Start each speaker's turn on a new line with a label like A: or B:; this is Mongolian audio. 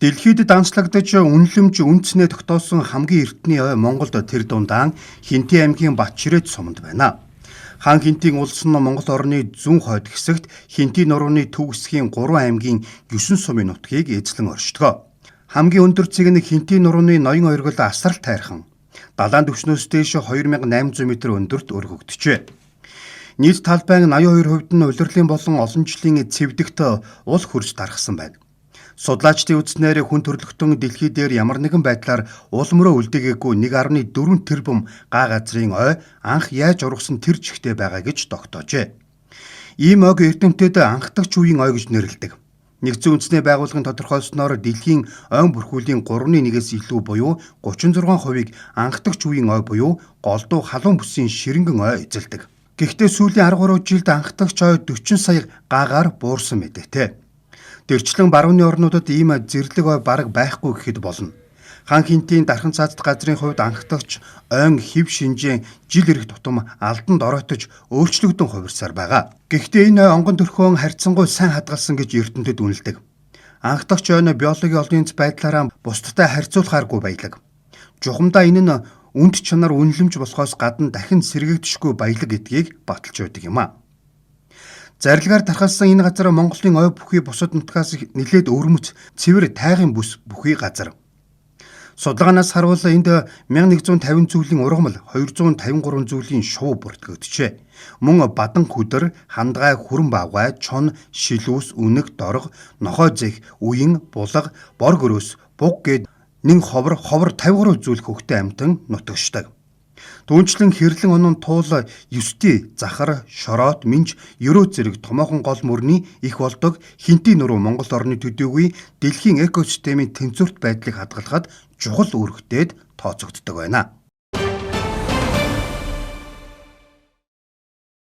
A: Дэлхийд данслагдаж үнэлэмж үнцнээ тогтоосон хамгийн эртний ой Монголд тэр дундаа Хинтээ аймгийн Батчирээд суманд байна. Хаан Хинтийн улс нь Монгол орны зүүн хойд хэсэгт Хинтээ нурууны төв хэсгийн 3 аймгийн 9 сумын нутгийг эзлэн оршдог. Хамгийн өндөр цэг нь Хинтээ нурууны ноён ойргол асрал тайрхан далайн түвшнөөс дээш 2800 м өндөрт өргөгдөжээ. Нийт талбай нь 82% нь улирлын болон олон жилийн цэвдэгт ул хөрж дарахсан байна. Судлаачдын үзснээр хүн төрөлхтөн дэлхий дээр ямар нэгэн байдлаар улмөрөө үлдээгээгүй 1.4 тэрбум га газрын ой анх яаж ургасан тэр чигтээ байгаа гэж тогтоожээ. Ийм ойг эрдэмтэд анхдагч үеийн ой гэж нэрлэдэг. Нэгдсэн үндэсний байгууллагын тодорхойлсноор дэлхийн ойн бүрхүүлийн 3/1-ээс илүү буюу 36%-ийг анхдагч үеийн ой буюу голдуу халуун бүсийн ширэнгэн ой эзэлдэг. Гэхдээ сүүлийн 13 жилд анхдагч ой 40 сая гагаар буурсан мэдээтэй. Дэрчлэн барууны орнуудад ийм зэрлэг ой бараг байхгүй гэхэд болно. Хаан Хинтийн дархан цаазд газрын хувьд анхдагч ойн хэв шинжээ жил ирэх тутам алданд оройтож өөрчлөгдөн хувирсаар байгаа. Гэхдээ энэ ой онгон төрхөөн харьцангуй сайн хадгалсан гэж эрдэмтэд үнэлдэг. Анхдагч ойн биологийн олон байдлаараа бусдтай харьцуулахааргүй баялаг. Жухамдаа энэ нь үнд чанар үнэлэмж болохоос гадна дахин сэргэгдэшгүй баялаг гэдгийг баталж байдаг юм а. Зарилгаар тархалсан энэ газар Монголын ой бүхий бусад нутгаас нэлээд өвөрмөц цэвэр тайгын бүс бүхий газар. Судалгаанаас харуул энд 1150 зүйлийн ургамал 253 зүйлийн шувуу бүртгэгдэжээ. Мөн бадан хүдэр, хандгай, хүрэн бавгай, чон, шилүүс, үнэг, дорго, нохой зэх, үеин, булга, бор гөрөөс, буг гээд нэн ховор 53 зүйл хөвгтэй амьтан нутагшдаг. Түүнчлэн хэрлэн онон туул 9 захар, шороот, минж, ерөө зэрэг томоохон гол мөрний их болдог Хинтээ нуруу Монгол орны төдийгүй дэлхийн экосистемийн тэнцвэрт байдлыг хадгалахад чухал үүрэгтэйд тооцогддог байна.